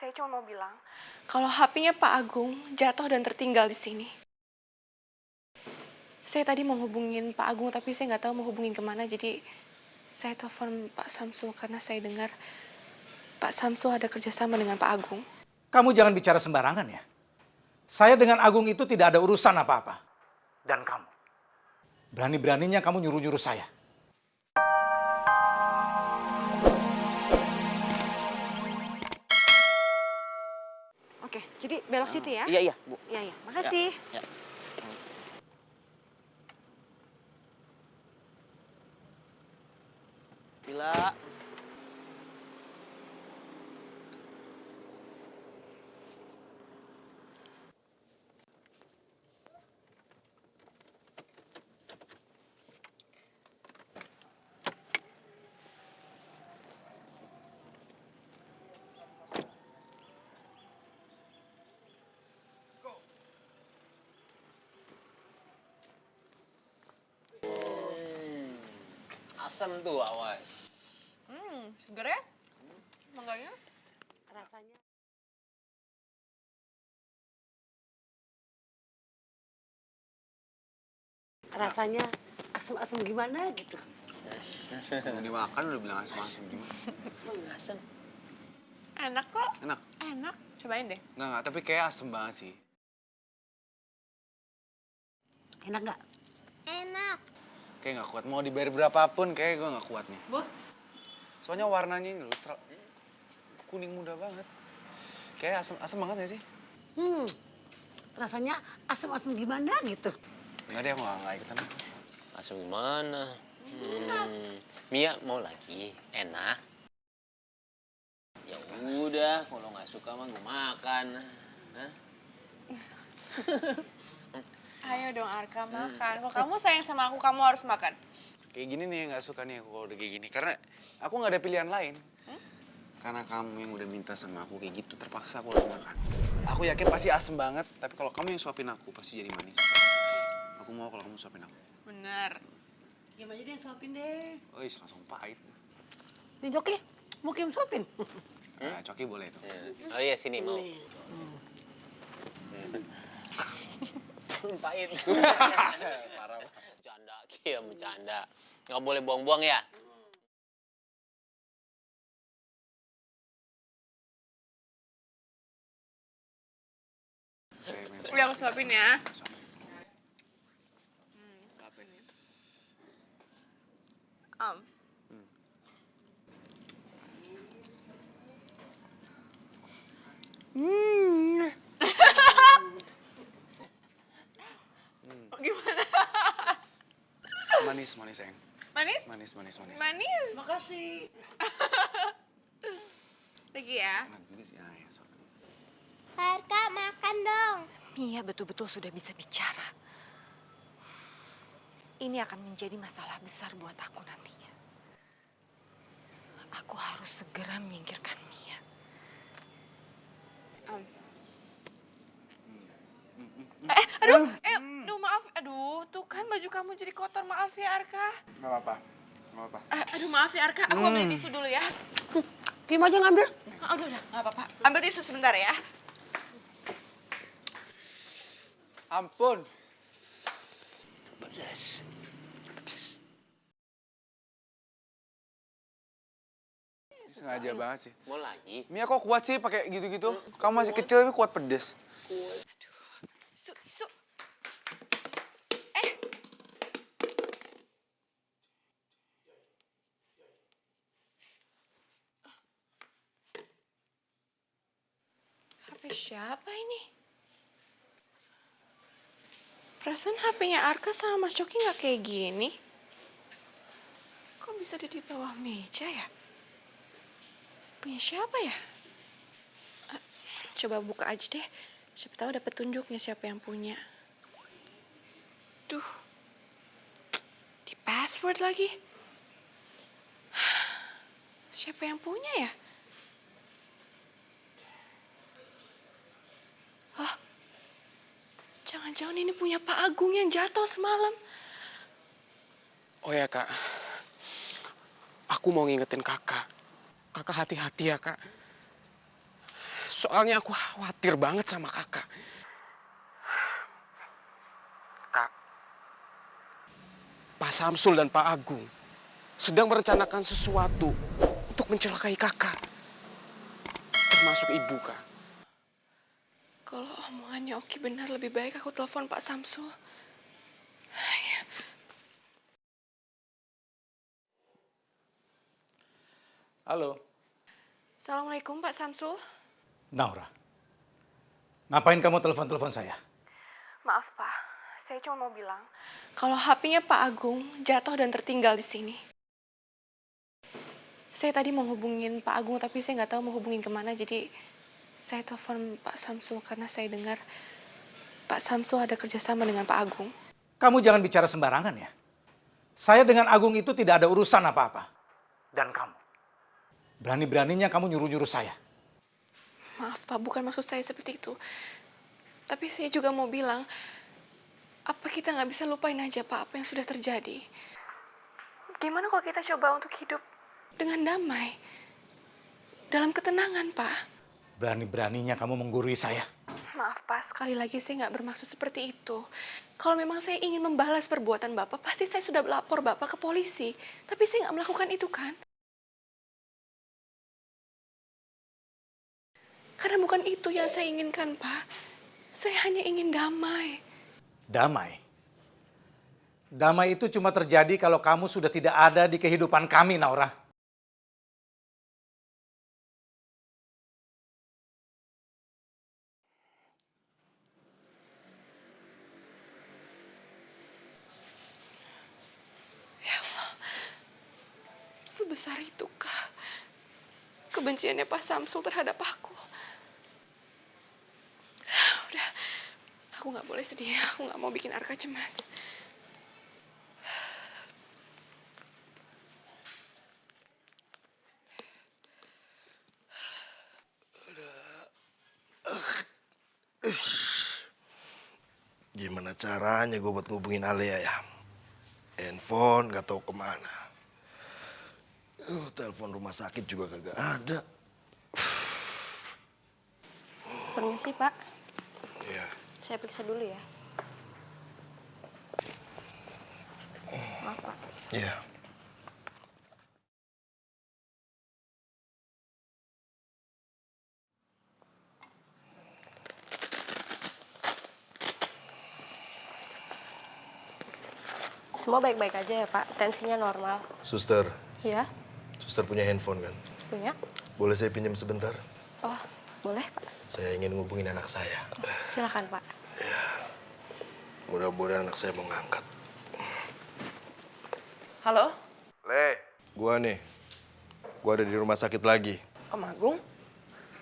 saya cuma mau bilang kalau HP-nya Pak Agung jatuh dan tertinggal di sini. Saya tadi mau hubungin Pak Agung tapi saya nggak tahu mau hubungin kemana, jadi saya telepon Pak Samsul karena saya dengar Pak Samsul ada kerjasama dengan Pak Agung. Kamu jangan bicara sembarangan ya. Saya dengan Agung itu tidak ada urusan apa-apa. Dan kamu, berani-beraninya kamu nyuruh-nyuruh saya. Oke, jadi belok situ ya? Iya, Bu. Iya, makasih. Ya. Bila. Asam tuh awal. Seger ya? Mangganya? Rasanya rasanya asam-asam gimana gitu. Mau dimakan udah bilang asam-asam gimana? Asam. Enak kok. Enak? Enak. Cobain deh. Enggak, tapi kayak asem banget sih. Enak nggak? Enak. Kayak nggak kuat. Mau dibayar berapapun kayak gue nggak kuat nih. Bu, Soalnya warnanya ini loh, kuning muda banget. Kayak asem banget ya sih? rasanya asam-asam gimana gitu. Enggak deh, aku nggak ikutan. Asam gimana? Mia mau lagi? Enak? Ya udah, kalau nggak suka mah gue makan. Hah? Ayo dong Arka, makan. Kalau kamu sayang sama aku, kamu harus makan. Kayak gini nih nggak suka nih aku kalau udah kayak gini. Karena aku nggak ada pilihan lain. Karena kamu yang udah minta sama aku kayak gitu, terpaksa aku harus makan. Aku yakin pasti asem banget, tapi kalau kamu yang suapin aku pasti jadi manis. Aku mau kalau kamu suapin aku. Bener. Kim aja deh suapin deh. Oh, langsung pahit. Nih Joki, mau Kim suapin? Nah, Coki boleh itu. Oh iya, sini mau. Pahit. Parah. Bercanda, Kia bercanda. Nggak boleh buang-buang ya? Udah aku suapin ya. Suapin ya. Gimana? Manis, sayang. Manis? Manis. Manis. Makasih. Lagi ya. Enak juga sih. Ah, ya, suapin. Arka, makan dong. Mia betul-betul sudah bisa bicara. Ini akan menjadi masalah besar buat aku nantinya. Aku harus segera menyingkirkan Mia. Aduh maaf. Aduh, tuh kan baju kamu jadi kotor. Maaf ya Arka. Nggak apa-apa. Aduh maaf ya Arka, aku ambil tisu dulu ya. Kim aja ngambil. Aduh udah, nggak apa-apa. Ambil tisu sebentar ya. Ampun. Pedas. Sengaja banget sih. Mau lagi? Mia kok kuat sih pakai gitu-gitu? Kamu masih kecil tapi kuat pedes. Tisu. HP siapa ini? Perasaan HP-nya Arka sama Mas Coki nggak kayak gini. Kok bisa ada di bawah meja ya? Punya siapa ya? Coba buka aja deh. Siapa tahu dapat tunjuknya siapa yang punya. Duh. Di password lagi. Siapa yang punya ya? Hah? Jangan-jangan ini punya Pak Agung yang jatuh semalam. Oh ya kak, aku mau ngingetin kakak. Kakak hati-hati ya kak. Soalnya aku khawatir banget sama kakak. Kak, Pak Samsul dan Pak Agung sedang merencanakan sesuatu untuk mencelakai kakak. Termasuk ibu, Kak. Kalau omongannya Oki benar, lebih baik aku telepon Pak Samsul. Ya. Halo, Assalamualaikum Pak Samsul. Naura. Ngapain kamu telepon-telepon saya? Maaf Pak, saya cuma mau bilang kalau HP-nya Pak Agung jatuh dan tertinggal di sini. Saya tadi mau hubungin Pak Agung tapi saya nggak tahu mau hubungin kemana, jadi saya telepon Pak Samsul karena saya dengar Pak Samsul ada kerjasama dengan Pak Agung. Kamu jangan bicara sembarangan ya. Saya dengan Agung itu tidak ada urusan apa-apa. Dan kamu, berani-beraninya kamu nyuruh-nyuruh saya. Maaf Pak, bukan maksud saya seperti itu. Tapi saya juga mau bilang, apa kita nggak bisa lupain aja Pak apa yang sudah terjadi? Gimana kalau kita coba untuk hidup dengan damai, dalam ketenangan Pak? Berani-beraninya kamu menggurui saya. Maaf Pak, sekali lagi saya nggak bermaksud seperti itu. Kalau memang saya ingin membalas perbuatan Bapak, pasti saya sudah lapor Bapak ke polisi. Tapi saya nggak melakukan itu kan? Karena bukan itu yang saya inginkan, Pak. Saya hanya ingin damai. Damai? Damai itu cuma terjadi kalau kamu sudah tidak ada di kehidupan kami, Naura. Ya Allah, sebesar itukah kebenciannya Pak Samsul terhadap aku? Udah, aku nggak boleh sedih. Aku nggak mau bikin Arka cemas. Gimana caranya gue buat ngubungin Alia ya? Handphone gak tahu kemana. Telepon rumah sakit juga kagak ada. Permisi Pak, Ya, saya periksa dulu ya. Maaf Pak. ya. Semua baik-baik aja ya Pak, tensinya normal. Suster, Ya, suster punya handphone kan? punya. Boleh saya pinjam sebentar? Oh, boleh Pak. Saya ingin ngubungin anak saya. Silakan Pak. Mudah-mudahan anak saya mau ngangkat. Halo, Le, gua nih. Gua ada di rumah sakit lagi. Om Agung?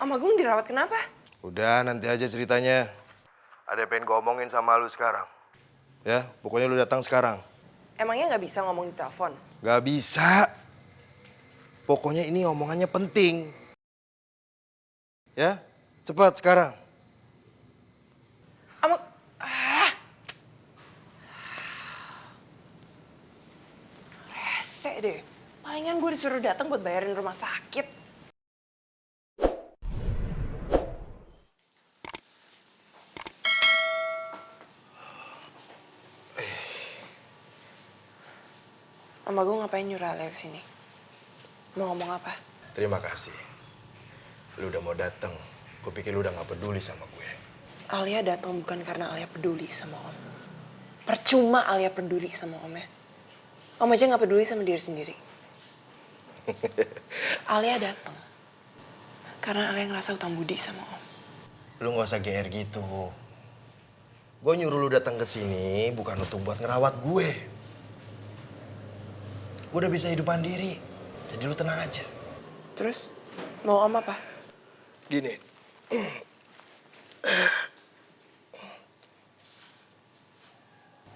Om Agung dirawat kenapa? Udah, nanti aja ceritanya. Ada yang pengen gua omongin sama lu sekarang. Ya, pokoknya lu datang sekarang. Emangnya nggak bisa ngomong di telepon? Gak bisa. Pokoknya ini omongannya penting. Ya, cepat sekarang. Om Rese deh. Palingan gue disuruh datang buat bayarin rumah sakit. Om Agung ngapain nyuruh Alia kesini? Mau ngomong apa? Terima kasih. Lu udah mau datang. Gue pikir lu udah gak peduli sama gue. Alia datang bukan karena Alia peduli sama Om. Percuma Alia peduli sama Omnya. Om aja nggak peduli sama diri sendiri. Alia datang karena Alia ngerasa utang budi sama Om. Lu gak usah GR gitu. Gue nyuruh lu datang ke sini bukan untuk buat ngerawat gue. Gue udah bisa hidup mandiri. Jadi lu tenang aja. Terus mau Om apa? Gini.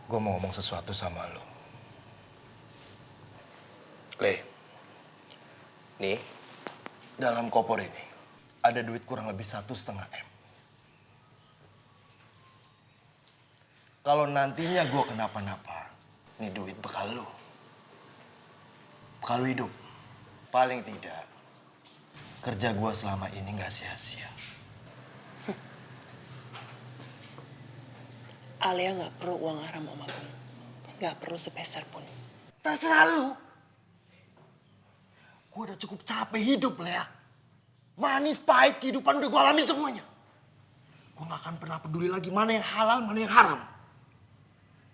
Gue mau ngomong sesuatu sama lu. Le, nih, dalam koper ini ada duit kurang lebih 1,5 M. Kalau nantinya gue kenapa-napa, nih duit bekal lu. Bekal lu hidup. Paling tidak, kerja gue selama ini gak sia-sia. Alia nggak perlu uang haram Om Agung. Nggak perlu sepeser pun. Terserah lu. Gue udah cukup capek hidup, Lea. Manis, pahit, kehidupan udah gue alamin semuanya. Gue gak akan pernah peduli lagi mana yang halal, mana yang haram.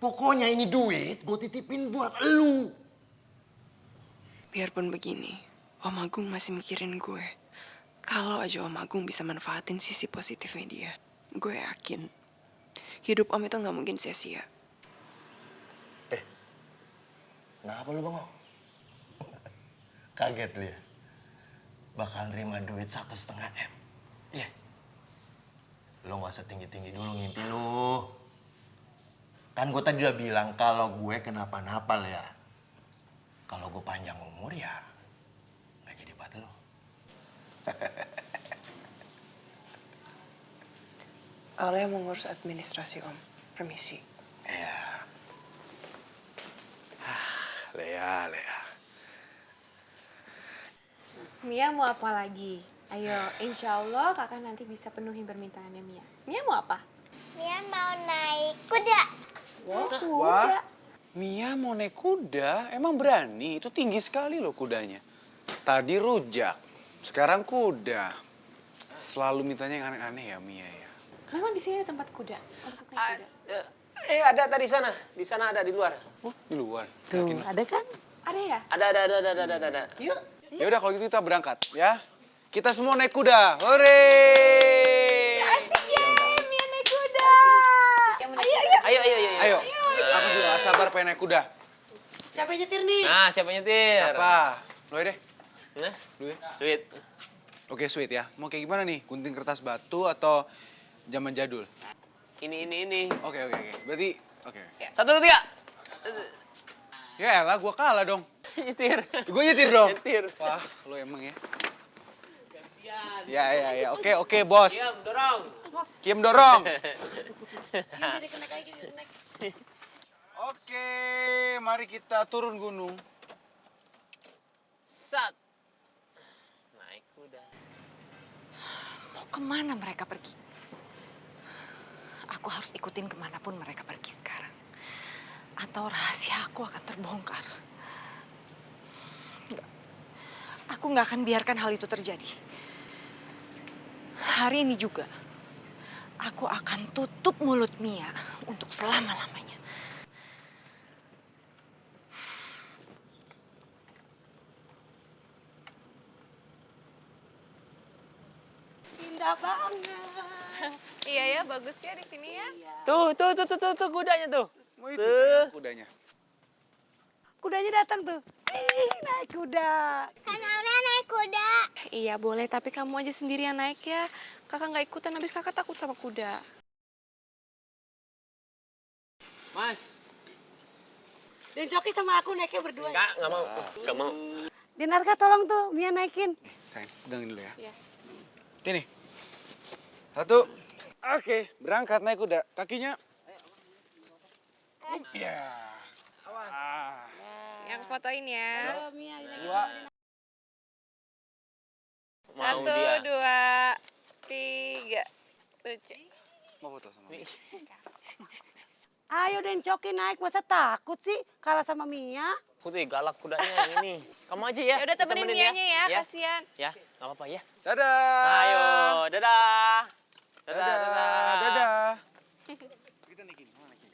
Pokoknya ini duit gue titipin buat lu. Biarpun begini, Om Agung masih mikirin gue. Kalau aja Om Agung bisa manfaatin sisi positifnya dia, gue yakin hidup Om itu nggak mungkin sia-sia. Kenapa lu bengong? Kaget lu ya? Bakal nerima duit 1,5 M. Iya. Lu gak usah tinggi-tinggi dulu ngimpi lu. Kan gue tadi udah bilang kalau gue kenapa-napa ya. Kalau gue panjang umur ya gak jadi buat lu. Alia mau ngurus administrasi Om. Permisi. Iya. Lea. Mia mau apa lagi? Ayo, insya Allah kakak nanti bisa penuhi permintaannya Mia. Mia mau apa? Mia mau naik kuda. Wah, Mia mau naik kuda? Emang berani? Itu tinggi sekali loh kudanya. Tadi rujak, sekarang kuda. Selalu mintanya yang aneh-aneh ya Mia ya. Memang di sini ada tempat kuda untuk naik kuda. Ada tadi sana. Di sana ada di luar. Di luar. Tuh, ada kan? Ada ya? Ada. Yuk. Ya udah kalau gitu kita berangkat ya. Kita semua naik kuda. Hore! Asik ya, Mia naik kuda. Ayo. Ayo. Aku juga gak sabar pengen naik kuda. Siapa yang nyetir nih? Nah, siapa nyetir? Apa? Lo deh. Nah, Lu ya. sweet. Oke, sweet ya. Mau kayak gimana nih? Gunting kertas batu atau zaman jadul? Ini. Oke. Berarti oke. 1, 2, 3. Ya elah, gua kalah dong. Nyetir. Gue nyetir dong. Nyetir. Wah, lo emang ya. Ya. Oke, bos. Diam, dorong. Kiem dorong. Oke, mari kita turun gunung. Sat. Naik kuda. Mau kemana mereka pergi? Aku harus ikutin kemanapun mereka pergi sekarang. Atau rahasia aku akan terbongkar. Enggak. Aku nggak akan biarkan hal itu terjadi. Hari ini juga, aku akan tutup mulut Mia untuk selama-lamanya. Indah banget. Iya ya, bagus ya di sini ya. Tuh, kudanya tuh. Mau itu sayang, kudanya. Kudanya datang tuh. Naik kuda. Kan Alia naik kuda. Iya boleh, tapi kamu aja sendirian naik ya. Kakak nggak ikutan, habis kakak takut sama kuda. Mas. Dan Coki sama aku naiknya berdua. Nggak mau. Nggak mau. Dinarka tolong tuh, Mia naikin. Sayang, pegangin dulu ya. Iya. Sini. 1. Oke, berangkat naik kuda. Kakinya. Iya. Yang fotoin ya. Mia, Mau 1, dia. 2, 3. Lucu. Mau foto sama Mia? Ayo Den Coki naik, masa takut sih kalah sama Mia? Aku tuh galak kudanya yang ini. Kamu aja ya. Ya udah temenin Mianya ya, Ya, kasihan. ya, nggak apa-apa ya. Dadah. Ayo, dadah. Dadah. Kita naikin, mana naikin?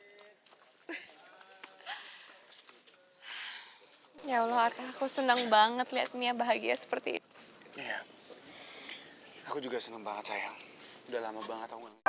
Ya Allah, Arka, aku senang banget lihat Mia bahagia seperti itu. Iya. Aku juga seneng banget sayang. Udah lama banget aku nggak.